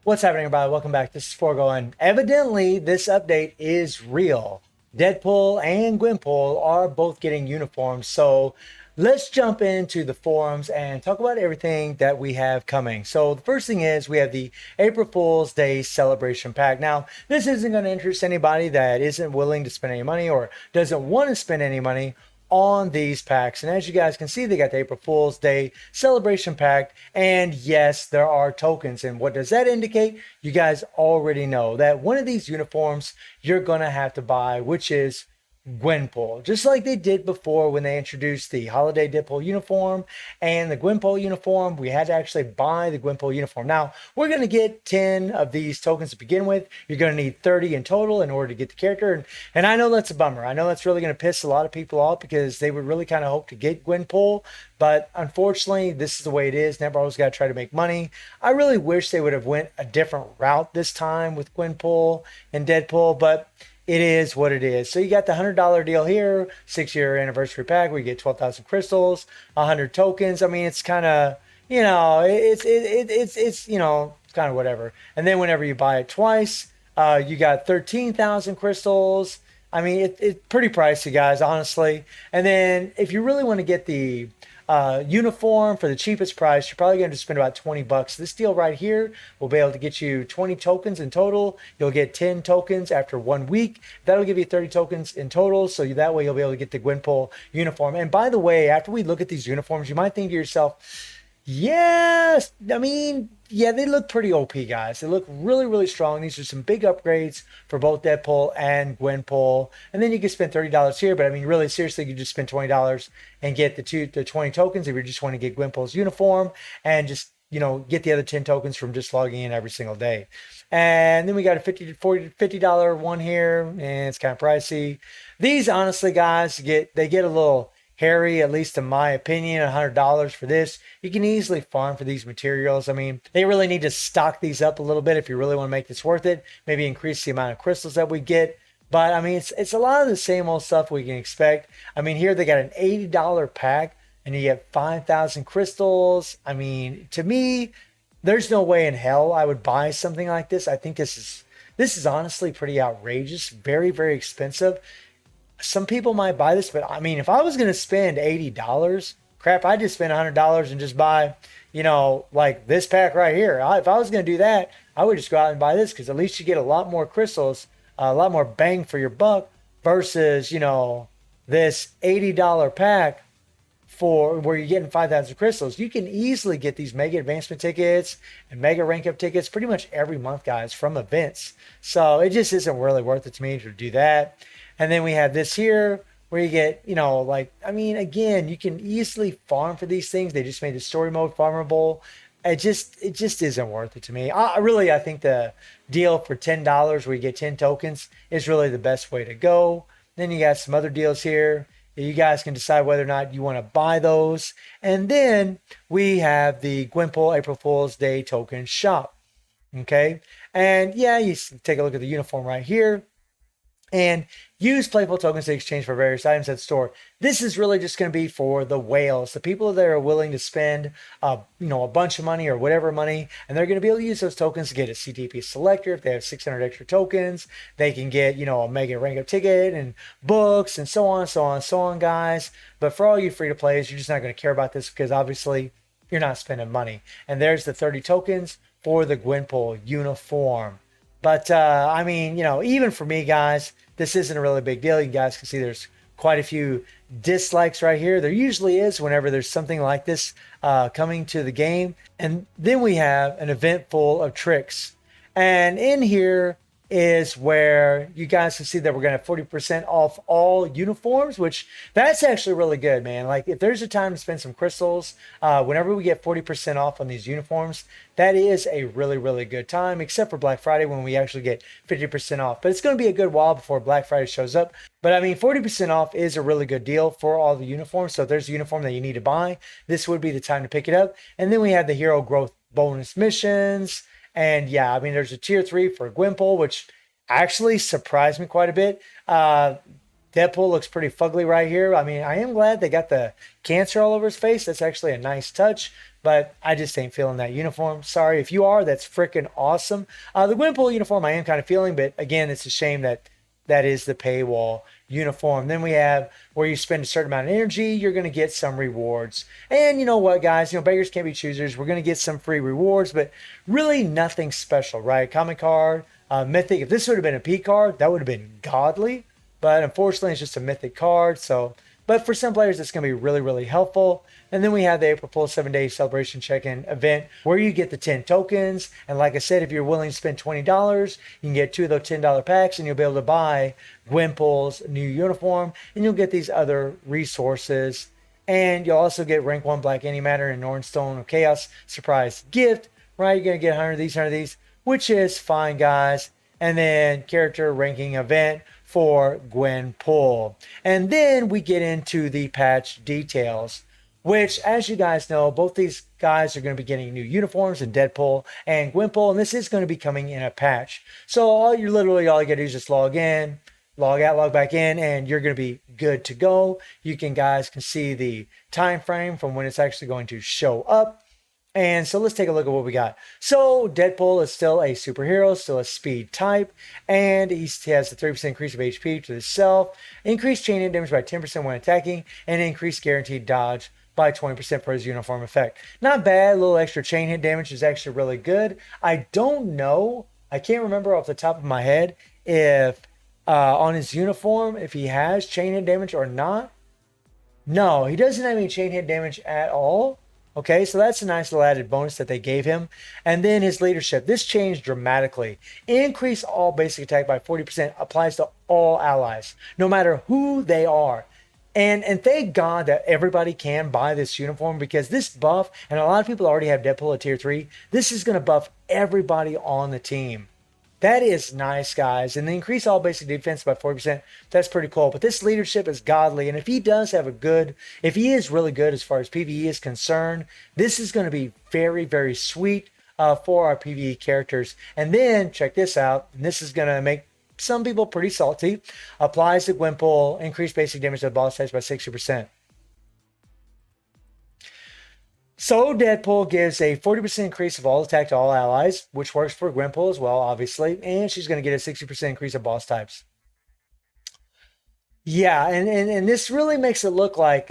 What's happening, everybody? Welcome back. This is Forgo, and evidently this update is real. Deadpool and Gwenpool are both getting uniforms, so let's jump into the forums and talk about everything that we have coming. So the first thing is we have the April Fool's Day celebration pack. Now, this isn't going to interest anybody that isn't willing to spend any money or doesn't want to spend any money on these packs. And as you guys can see, they got the April Fool's Day celebration pack. And yes, there are tokens. And what does that indicate? You guys already know that one of these uniforms you're going to have to buy, which is Gwenpool, just like they did before when they introduced the holiday Deadpool uniform and the Gwenpool uniform. We had to actually buy the Gwenpool uniform. Now we're going to get 10 of these tokens to begin with. You're going to need 30 in total in order to get the character, and I know that's a bummer. I know that's really going to piss a lot of people off because they would really kind of hope to get Gwenpool, but unfortunately this is the way it is. NetBall's got to try to make money. I really wish they would have went a different route this time with Gwenpool and Deadpool, but it is what it is. So you got the $100 deal here, 6-year anniversary pack where you get 12,000 crystals, 100 tokens. I mean, it's kind of, it's kind of whatever. And then whenever you buy it twice, you got 13,000 crystals. I mean, it's pretty pricey, guys, honestly. And then if you really want to get the uniform for the cheapest price, you're probably going to spend about 20 bucks. This deal right here will be able to get you 20 tokens in total. You'll get 10 tokens after 1 week. That'll give you 30 tokens in total. So that way you'll be able to get the Gwenpool uniform. And by the way, after we look at these uniforms, you might think to yourself, yes, I mean, yeah, they look pretty OP, guys. They look really, really strong. These are some big upgrades for both Deadpool and Gwenpool. And then you can spend $30 here, but I mean, really, seriously, you just spend $20 and get the 20 tokens if you just want to get Gwenpool's uniform and just, get the other 10 tokens from just logging in every single day. And then we got a $50 one here, and it's kind of pricey. These, honestly, guys, they get a little hairy, at least in my opinion. $100 for this, you can easily farm for these materials. I mean, they really need to stock these up a little bit if you really want to make this worth it. Maybe increase the amount of crystals that we get. But I mean, it's a lot of the same old stuff we can expect. I mean, here they got an $80 pack and you get 5,000 crystals. I mean, to me, there's no way in hell I would buy something like this. I think this is honestly pretty outrageous, very, very expensive. Some people might buy this, but I mean, if I was going to spend $80, crap, I'd just spend $100 and just buy, like this pack right here. If I was going to do that, I would just go out and buy this because at least you get a lot more crystals, a lot more bang for your buck versus, this $80 pack for where you're getting 5,000 crystals. You can easily get these mega advancement tickets and mega rank up tickets pretty much every month, guys, from events. So it just isn't really worth it to me to do that. And then we have this here where you get, again, you can easily farm for these things. They just made the story mode farmable. It just isn't worth it to me. I think the deal for $10 where you get 10 tokens is really the best way to go. Then you got some other deals here. You guys can decide whether or not you want to buy those. And then we have the Gwenpool April Fool's Day token shop. Okay. And yeah, you take a look at the uniform right here. And use playful tokens to exchange for various items at the store. This is really just going to be for the whales, the people that are willing to spend, a bunch of money or whatever money, and they're going to be able to use those tokens to get a CTP selector. If they have 600 extra tokens, they can get, a mega rank up ticket and books and so on, so on, so on, guys. But for all you free to players, you're just not going to care about this because obviously you're not spending money. And there's the 30 tokens for the Gwenpool uniform. But, even for me, guys, this isn't a really big deal. You guys can see there's quite a few dislikes right here. There usually is whenever there's something like this coming to the game. And then we have an event full of tricks. And in here is where you guys can see that we're going to have 40% off all uniforms, which that's actually really good, man. Like if there's a time to spend some crystals, whenever we get 40% off on these uniforms, that is a really, really good time, except for Black Friday when we actually get 50% off. But it's going to be a good while before Black Friday shows up. But I mean, 40% off is a really good deal for all the uniforms. So if there's a uniform that you need to buy, this would be the time to pick it up. And then we have the hero growth bonus missions. And yeah, I mean, there's a tier 3 for Gwenpool, which actually surprised me quite a bit. Deadpool looks pretty fugly right here. I mean, I am glad they got the cancer all over his face. That's actually a nice touch, but I just ain't feeling that uniform. Sorry. If you are, that's freaking awesome. The Gwenpool uniform I am kind of feeling, but again, it's a shame that that is the paywall uniform. Then we have where you spend a certain amount of energy, you're going to get some rewards. And you know what, guys? You know, beggars can't be choosers. We're going to get some free rewards, but really nothing special, right? Common card, mythic. If this would have been a P card, that would have been godly. But unfortunately, it's just a mythic card. So, but for some players, it's going to be really, really helpful. And then we have the April Fool's 7-day celebration check-in event where you get the 10 tokens. And like I said, if you're willing to spend $20, you can get 2 of those $10 packs and you'll be able to buy Gwenpool's new uniform. And you'll get these other resources. And you'll also get rank 1 Black Antimatter and Orange Stone of Chaos surprise gift, right? You're going to get 100 of these, 100 of these, which is fine, guys. And then character ranking event for Gwenpool. And then we get into the patch details, which, as you guys know, both these guys are going to be getting new uniforms in Deadpool and Gwenpool, and this is going to be coming in a patch. So all you got to do is just log in, log out, log back in, and you're going to be good to go. You guys can see the time frame from when it's actually going to show up. And so let's take a look at what we got. So Deadpool is still a superhero, still a speed type, and he has a 30% increase of HP to the self, increased chain hit damage by 10% when attacking, and increased guaranteed dodge by 20% for his uniform effect. Not bad. A little extra chain hit damage is actually really good. I don't know. I can't remember off the top of my head if on his uniform, if he has chain hit damage or not. No, he doesn't have any chain hit damage at all. Okay, so that's a nice little added bonus that they gave him. And then his leadership. This changed dramatically. Increase all basic attack by 40% applies to all allies, no matter who they are. And thank God that everybody can buy this uniform, because this buff, and a lot of people already have Deadpool at tier 3, this is going to buff everybody on the team. That is nice, guys. And they increase all basic defense by 40%. That's pretty cool. But this leadership is godly. And if he does have if he is really good as far as PvE is concerned, this is going to be very, very sweet for our PvE characters. And then, check this out. And this is going to make some people pretty salty. Applies to Gwenpool. Increase basic damage to the boss types by 60%. So Deadpool gives a 40% increase of all attack to all allies, which works for Gwenpool as well, obviously. And she's going to get a 60% increase of boss types. Yeah, and this really makes it look like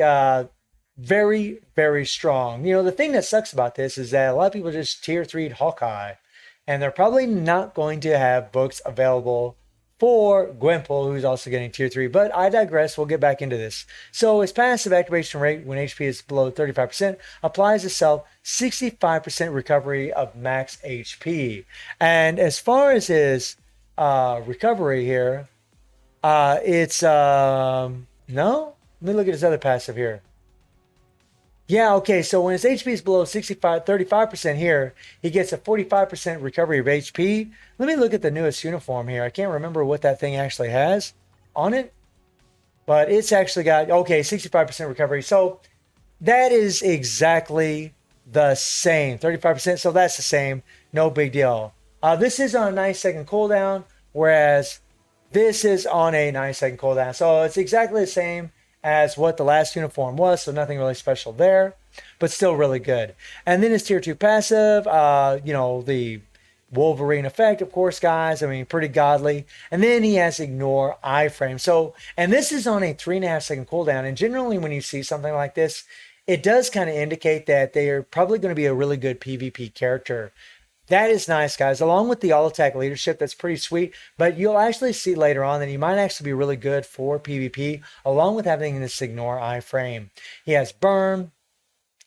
very, very strong. You know, the thing that sucks about this is that a lot of people just tier 3'd Hawkeye. And they're probably not going to have books available for Gwenpool, who's also getting tier 3. But I digress. We'll get back into this. So his passive activation rate when HP is below 35% applies to self 65% recovery of max HP. And as far as his recovery here, it's no. Let me look at his other passive here. Yeah, okay, so when his HP is below 35% here, he gets a 45% recovery of HP. Let me look at the newest uniform here. I can't remember what that thing actually has on it, but it's actually got, okay, 65% recovery. So that is exactly the same, 35%, so that's the same, no big deal. This is on a 9-second cooldown, whereas this is on a 9-second cooldown. So it's exactly the same as what the last uniform was, so nothing really special there, but still really good. And then his tier 2 passive, the Wolverine effect, of course, guys. I mean, pretty godly. And then he has ignore iframe. So, and this is on a 3.5-second cooldown. And generally, when you see something like this, it does kind of indicate that they are probably going to be a really good PvP character. That is nice, guys. Along with the all-attack leadership, that's pretty sweet. But you'll actually see later on that he might actually be really good for PvP, along with having this ignore iframe. He has burn.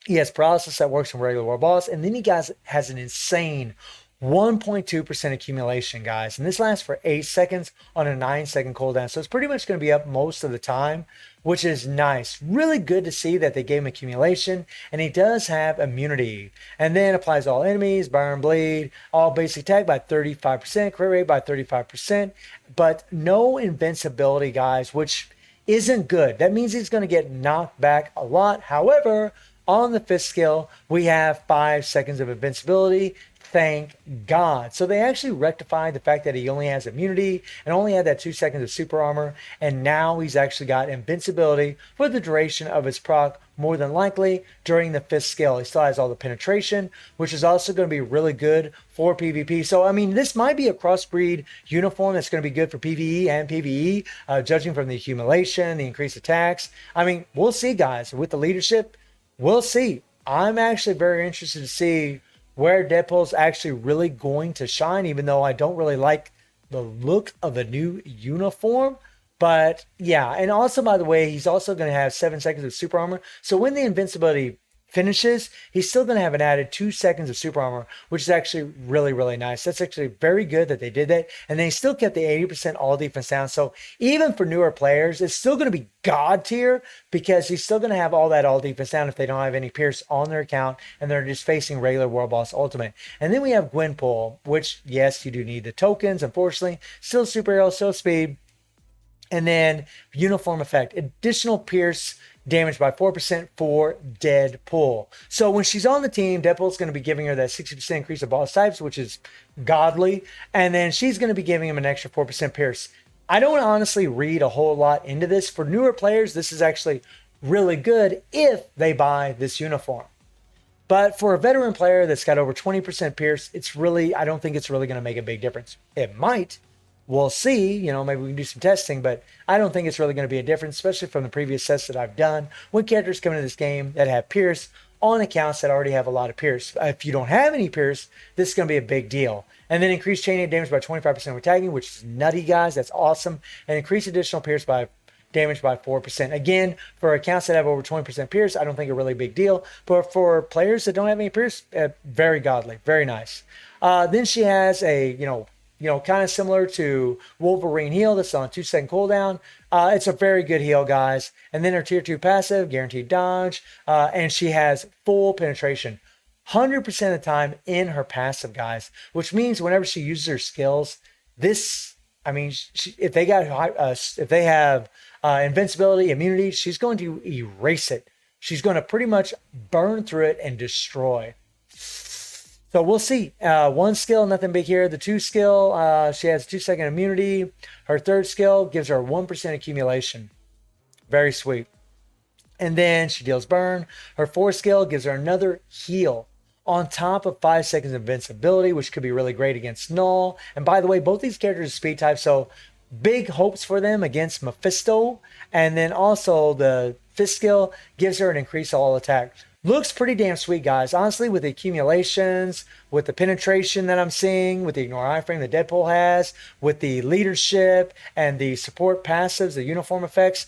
He has paralysis that works on regular war boss. And then he has an insane 1.2% accumulation, guys. And this lasts for 8 seconds on a 9-second cooldown. So it's pretty much going to be up most of the time, which is nice. Really good to see that they gave him accumulation. And he does have immunity. And then applies all enemies, burn, bleed, all basic attack by 35%, crit rate by 35%. But no invincibility, guys, which isn't good. That means he's going to get knocked back a lot. However, on the 5th skill, we have 5 seconds of invincibility, Thank God. So they actually rectified the fact that he only has immunity and only had that 2 seconds of super armor. And now he's actually got invincibility for the duration of his proc, more than likely during the 5th skill. He still has all the penetration, which is also going to be really good for PvP. So, I mean, this might be a crossbreed uniform that's going to be good for PvE and PvE, judging from the accumulation, the increased attacks. I mean, we'll see, guys. With the leadership, we'll see. I'm actually very interested to see where Deadpool's actually really going to shine, even though I don't really like the look of the new uniform. But yeah, and also, by the way, he's also going to have 7 seconds of super armor. So when the invincibility finishes, he's still going to have an added 2 seconds of super armor, which is actually really, really nice. That's actually very good that they did that. And they still kept the 80% all defense down. So even for newer players, it's still going to be God tier because he's still going to have all that all defense down if they don't have any Pierce on their account and they're just facing regular World Boss Ultimate. And then we have Gwenpool, which, yes, you do need the tokens, unfortunately. Still superhero, still speed. And then uniform effect, additional Pierce damage by 4% for Deadpool. So when she's on the team, Deadpool's going to be giving her that 60% increase of boss types, which is godly. And then she's going to be giving him an extra 4% Pierce. I don't honestly read a whole lot into this. For newer players, this is actually really good if they buy this uniform. But for a veteran player that's got over 20% Pierce, I don't think it's really going to make a big difference. It might. We'll see, maybe we can do some testing, but I don't think it's really going to be a difference, especially from the previous tests that I've done when characters come into this game that have Pierce on accounts that already have a lot of Pierce. If you don't have any Pierce, this is going to be a big deal. And then increase chain damage by 25% with tagging, which is nutty, guys. That's awesome. And increase additional Pierce by damage by 4%. Again, for accounts that have over 20% Pierce, I don't think a really big deal. But for players that don't have any Pierce, very godly, very nice. Then she has a, kind of similar to Wolverine heal. That's on a 2-second cooldown. It's a very good heal, guys. And then her tier 2 passive, guaranteed dodge. And she has full penetration 100% of the time in her passive, guys. Which means whenever she uses her skills, if they have invincibility, immunity, she's going to erase it. She's going to pretty much burn through it and destroy. So we'll see. 1 skill, nothing big here. The 2 skill, she has 2-second immunity. Her 3rd skill gives her 1% accumulation. Very sweet. And then she deals burn. Her 4th skill gives her another heal on top of 5 seconds of invincibility, which could be really great against Null. And by the way, both these characters are speed types, so big hopes for them against Mephisto. And then also the 5th skill gives her an increase all attack. Looks pretty damn sweet, guys. Honestly, with the accumulations, with the penetration that I'm seeing, with the ignore iframe that Deadpool has, with the leadership and the support passives, the uniform effects,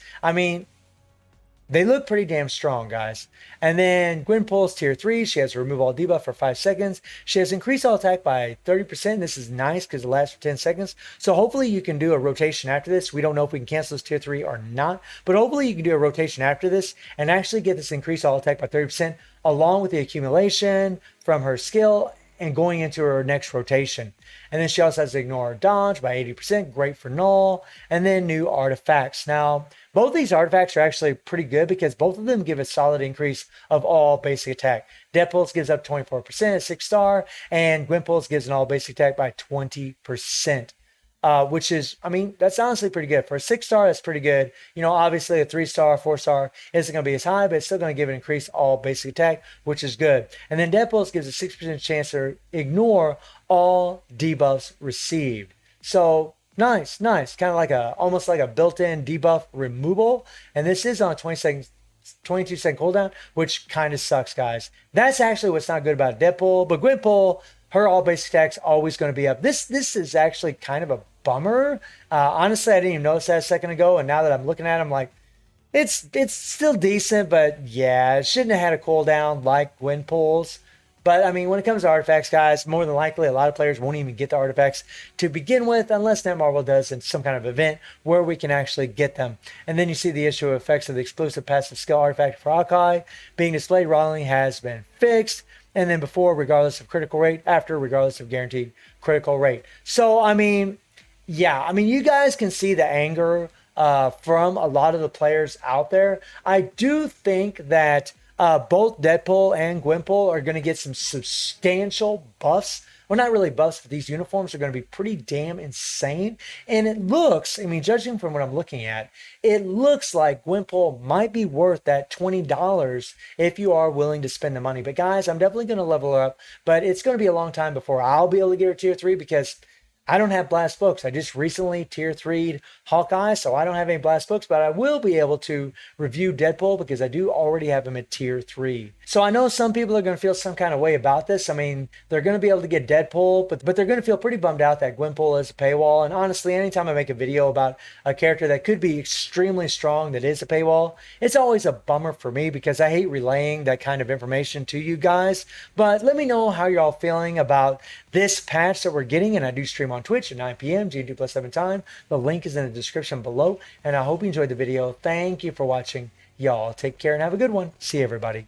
they look pretty damn strong, guys. And then Gwenpool's tier 3. She has remove all debuff for 5 seconds. She has increased all attack by 30%. This is nice because it lasts for 10 seconds. So hopefully you can do a rotation after this. We don't know if we can cancel this tier 3 or not. But hopefully you can do a rotation after this and actually get this increased all attack by 30% along with the accumulation from her skill and going into her next rotation. And then she also has to ignore dodge by 80%. Great for Null. And then new artifacts. Now, both these artifacts are actually pretty good because both of them give a solid increase of all basic attack. Deadpool's gives up 24% at 6-star, and Gwenpool's gives an all basic attack by 20%. Which is, that's honestly pretty good. For a 6-star, that's pretty good. Obviously a 3-star, 4-star isn't going to be as high, but it's still going to give an increase all basic attack, which is good. And then Deadpool's gives a 6% chance to ignore all debuffs received. So nice. Kind of almost like a built-in debuff removal. And this is on a 22-second cooldown, which kind of sucks, guys. That's actually what's not good about Deadpool. But Gwenpool, her all basic attack's always going to be up. This is actually kind of a bummer. Honestly, I didn't even notice that a second ago, and now that I'm looking at it, I'm like, it's still decent, but yeah, it shouldn't have had a cooldown like Gwenpool's. But when it comes to artifacts, guys, more than likely a lot of players won't even get the artifacts to begin with unless Netmarble does in some kind of event where we can actually get them. And then you see the issue of effects of the exclusive passive skill artifact for Hawkeye being displayed wrongly has been fixed. And then before, regardless of critical rate, after, regardless of guaranteed critical rate. So, you guys can see the anger from a lot of the players out there. I do think that Both Deadpool and Gwenpool are going to get some substantial buffs. Well, not really buffs, but these uniforms are going to be pretty damn insane. And it looks, I mean, judging from what I'm looking at, it looks like Gwenpool might be worth that $20 if you are willing to spend the money. But guys, I'm definitely going to level her up, but it's going to be a long time before I'll be able to get her tier 3 because I don't have blast books. I just recently tier 3'd Hawkeye, so I don't have any blast books, but I will be able to review Deadpool because I do already have him at tier 3. So I know some people are going to feel some kind of way about this. I mean, they're going to be able to get Deadpool, but they're going to feel pretty bummed out that Gwenpool is a paywall. And honestly, anytime I make a video about a character that could be extremely strong that is a paywall, it's always a bummer for me because I hate relaying that kind of information to you guys. But let me know how you're all feeling about this patch that we're getting, and I do stream on Twitch at 9 p.m. GMT+7 time. The link is in the description below, and I hope you enjoyed the video. Thank you for watching. Y'all take care and have a good one. See you, everybody.